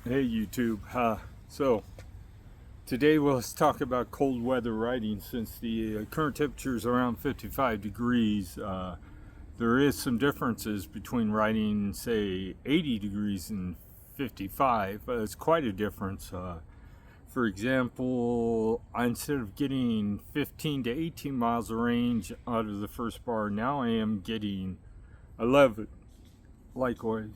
Hey YouTube. So today let's talk about cold weather riding. Since the current temperature is around 55 degrees, there is some differences between riding, say, 80 degrees and 55. It's quite a difference. For example, instead of getting 15 to 18 miles of range out of the first bar, now I am getting 11. Likewise.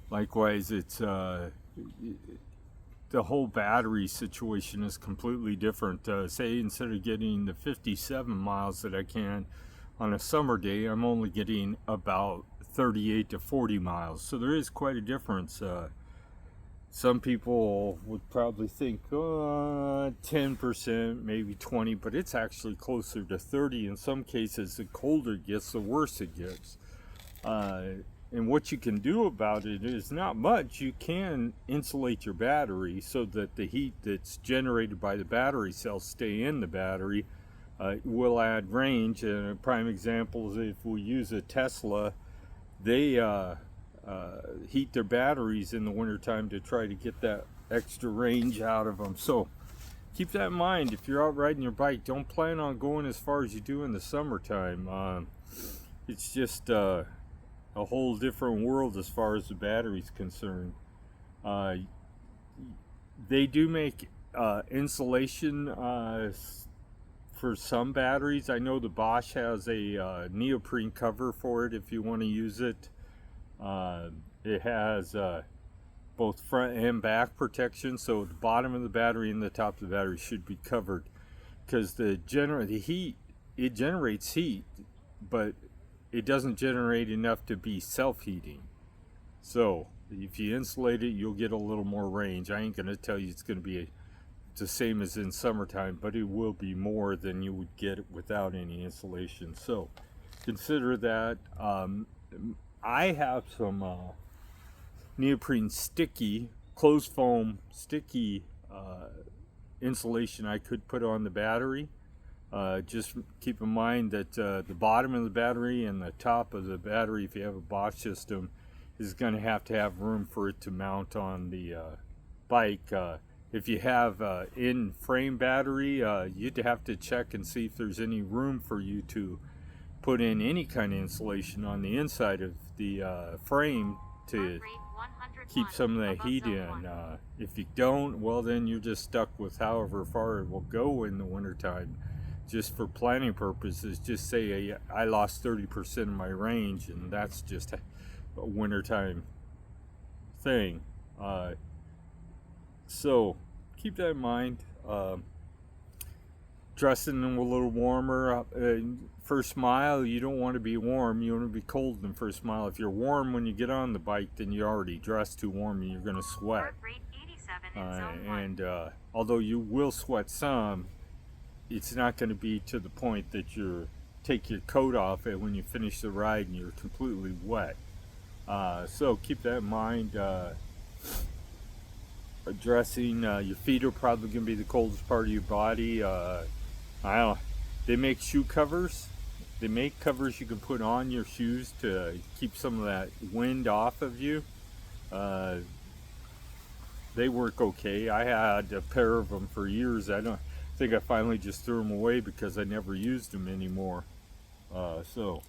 Likewise, it's the whole battery situation is completely different. Say instead of getting the 57 miles that I can on a summer day, I'm only getting about 38 to 40 miles. So there is quite a difference. Some people would probably think 10%, maybe 20, but it's actually closer to 30 in some cases. The colder it gets, the worse it gets. And what you can do about it is not much. You can insulate your battery so that the heat that's generated by the battery cells stay in the battery. Will add range. And a prime example is if we use a Tesla, they heat their batteries in the wintertime to try to get that extra range out of them. So keep that in mind. If you're out riding your bike, don't plan on going as far as you do in the summertime. It's just a whole different world as far as the battery's concerned. They do make insulation for some batteries. I know the Bosch has a neoprene cover for it if you want to use it. It has both front and back protection, so the bottom of the battery and the top of the battery should be covered, because the heat, it generates heat, but it doesn't generate enough to be self-heating. So if you insulate it, you'll get a little more range. I ain't gonna tell you it's gonna be the same as in summertime, but it will be more than you would get without any insulation. So consider that. I have some neoprene sticky, closed foam sticky insulation I could put on the battery. Just keep in mind that the bottom of the battery and the top of the battery, if you have a Bosch system, is going to have room for it to mount on the bike. If you have in-frame battery, you'd have to check and see if there's any room for you to put in any kind of insulation on the inside of the frame to keep some of the heat in. If you don't, well, then you're just stuck with however far it will go in the wintertime. Just for planning purposes, just say I lost 30% of my range, and that's just a wintertime thing. So keep that in mind. Dressing them a little warmer. First mile, you don't want to be warm. You want to be cold in the first mile. If you're warm when you get on the bike, then you're already dressed too warm and you're going to sweat. And although you will sweat some, it's not going to be to the point that you take your coat off and when you finish the ride and you're completely wet. So keep that in mind. Dressing, your feet are probably going to be the coldest part of your body. They make shoe covers. They make covers you can put on your shoes to keep some of that wind off of you. They work okay. I had a pair of them for years. I think I finally just threw them away because I never used them anymore. So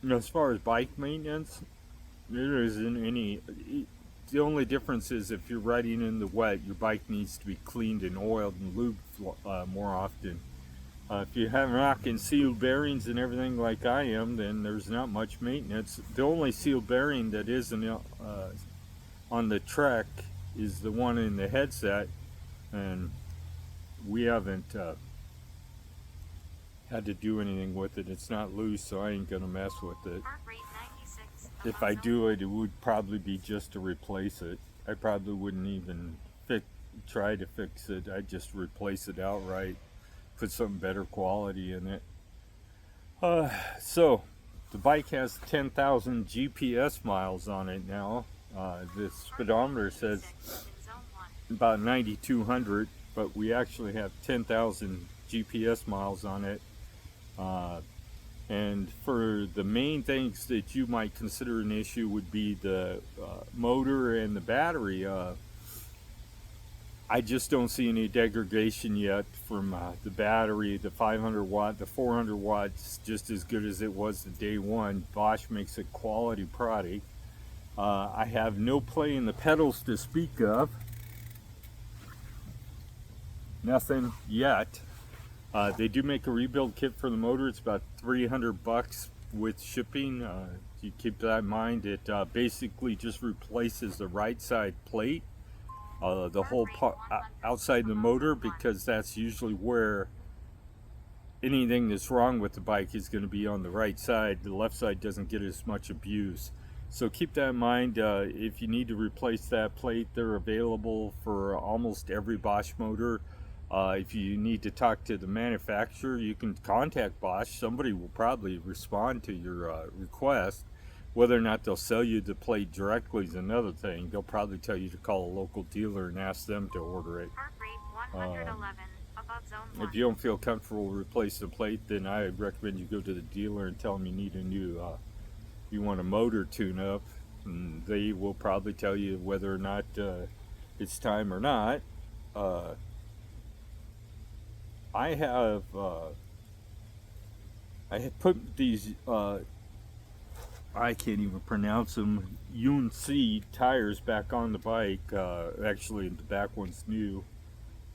as far as bike maintenance, there isn't any. The only difference is if you're riding in the wet, your bike needs to be cleaned and oiled and lubed more often. If you have rocking sealed bearings and everything like I am, then there's not much maintenance. The only sealed bearing that isn't on the TREK is the one in the headset, and we haven't had to do anything with it. It's not loose, so I ain't gonna mess with it. If I do it, it would probably be just to replace it. I probably wouldn't even try to fix it. I'd just replace it outright, put some better quality in it. So the bike has 10,000 GPS miles on it now. The speedometer says about 9,200, but we actually have 10,000 GPS miles on it. And for the main things that you might consider an issue would be the motor and the battery. I just don't see any degradation yet from the battery. The 500 watt, the 400 watts, just as good as it was the day one. Bosch makes a quality product. I have no play in the pedals to speak of. Nothing yet. They do make a rebuild kit for the motor. It's about $300 with shipping. You keep that in mind. It basically just replaces the right side plate, the whole part outside the motor, because that's usually where anything that's wrong with the bike is going to be on the right side. The left side doesn't get as much abuse. So keep that in mind. If you need to replace that plate, they're available for almost every Bosch motor. If you need to talk to the manufacturer, you can contact Bosch. Somebody will probably respond to your request. Whether or not they'll sell you the plate directly is another thing. They'll probably tell you to call a local dealer and ask them to order it. If you don't feel comfortable replacing the plate, then I recommend you go to the dealer and tell them you need a new, you want a motor tune-up, and they will probably tell you whether or not it's time or not. I have put these, I can't even pronounce them, UNC tires back on the bike. Actually, the back one's new.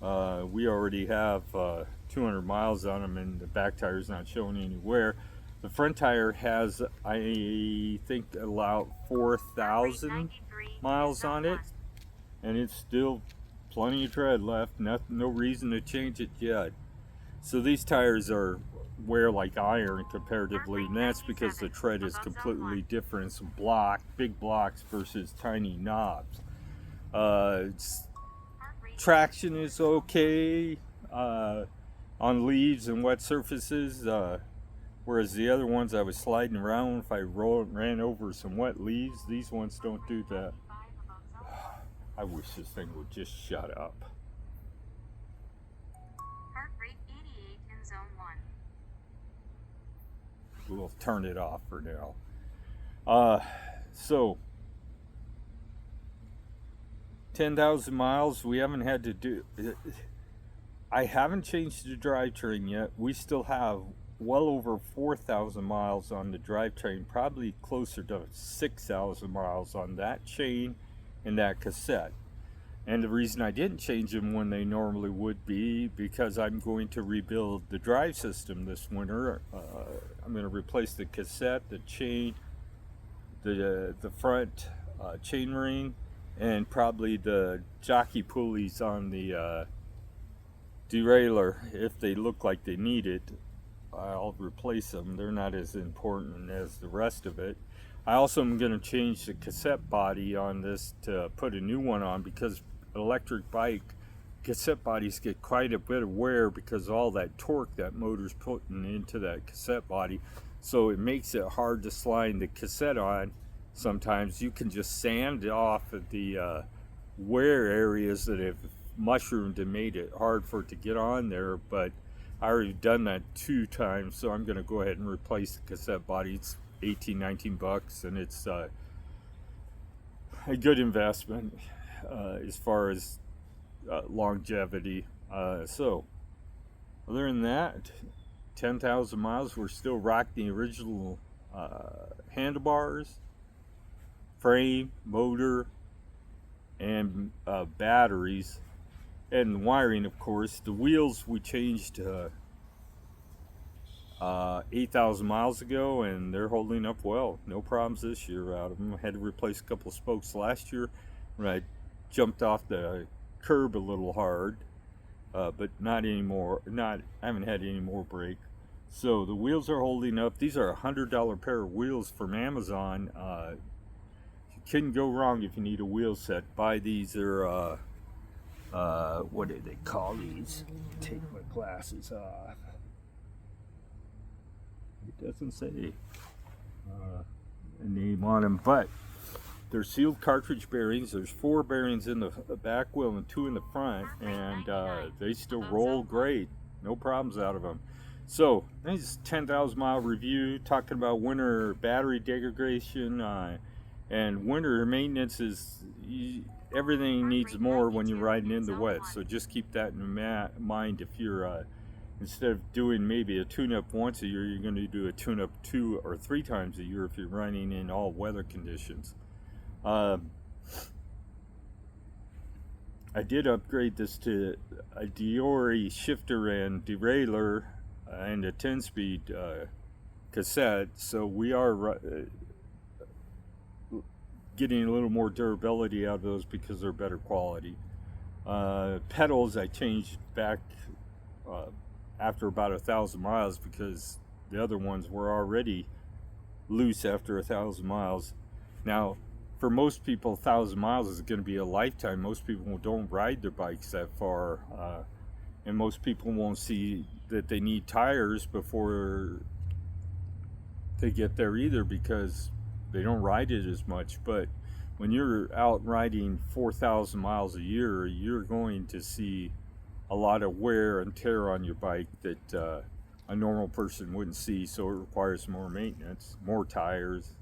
We already have 200 miles on them, and the back tire's not showing anywhere. The front tire has, I think, about 4,000 miles on it, and it's still plenty of tread left. No reason to change it yet. So these tires wear like iron comparatively, and that's because the tread is completely different. It's big blocks versus tiny knobs. Traction is okay on leaves and wet surfaces, whereas the other ones I was sliding around if I ran over some wet leaves. These ones don't do that. I wish this thing would just shut up. We'll turn it off for now. So 10,000 miles. We haven't had to do. I haven't changed the drivetrain yet. We still have well over 4,000 miles on the drivetrain, probably closer to 6,000 miles on that chain and that cassette. And the reason I didn't change them when they normally would be because I'm going to rebuild the drive system this winter. I'm going to replace the cassette, the chain, the front chain ring, and probably the jockey pulleys on the derailleur. If they look like they need it, I'll replace them. They're not as important as the rest of it. I also am going to change the cassette body on this to put a new one on, because electric bike cassette bodies get quite a bit of wear because of all that torque that motor's putting into that cassette body. So it makes it hard to slide the cassette on. Sometimes you can just sand off of the wear areas that have mushroomed and made it hard for it to get on there, but I already done that 2 times, so I'm going to go ahead and replace the cassette body. It's $18-19, and it's a good investment as far as longevity. So other than that, 10,000 miles, we're still rocking the original handlebars, frame, motor, and batteries, and wiring, of course. The wheels we changed 8,000 miles ago, and they're holding up well. No problems this year out of them. I had to replace a couple of spokes last year when I jumped off the curb a little hard, but not anymore. I haven't had any more break. So the wheels are holding up. These are a $100 pair of wheels from Amazon. You couldn't go wrong if you need a wheel set. Buy these. They're what do they call these? Take my glasses off. It doesn't say a name on them, but they're sealed cartridge bearings. There's 4 bearings in the back wheel and 2 in the front, and they still roll great. no problems out of them. So this is 10,000 mile review talking about winter battery degradation, and winter maintenance is everything needs more when you're riding in the wet. So just keep that in mind. If you're instead of doing maybe a tune-up once a year, you're going to do a tune-up 2 or 3 times a year if you're running in all weather conditions. I did upgrade this to a Diori shifter and derailleur and a 10-speed cassette, so we are getting a little more durability out of those because they're better quality. Pedals I changed back after about 1,000 miles because the other ones were already loose after 1,000 miles. Now, for most people, 1,000 miles is going to be a lifetime. Most people don't ride their bikes that far, and most people won't see that they need tires before they get there either because they don't ride it as much. But when you're out riding 4,000 miles a year, you're going to see a lot of wear and tear on your bike that a normal person wouldn't see. So it requires more maintenance, more tires,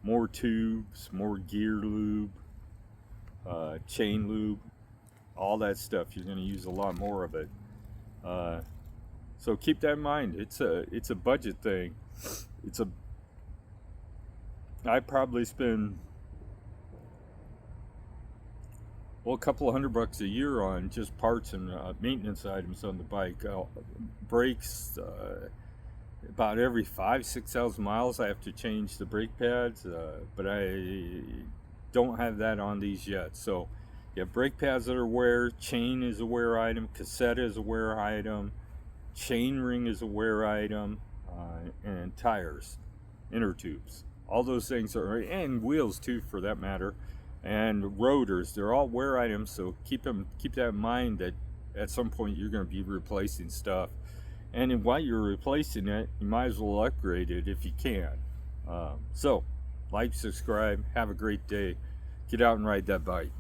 more tubes, more gear lube, chain lube, all that stuff. You're going to use a lot more of it. So keep that in mind. It's a budget thing. I probably spend a couple of $100 a year on just parts and maintenance items on the bike. Brakes. About every 5,000-6,000 miles I have to change the brake pads, but I don't have that on these yet. So you have brake pads that are wear, chain is a wear item, cassette is a wear item, chain ring is a wear item, and tires, inner tubes. All those things are, and wheels too for that matter, and rotors, they're all wear items, so keep that in mind that at some point you're going to be replacing stuff. And while you're replacing it, you might as well upgrade it if you can. So, like, subscribe, have a great day. Get out and ride that bike.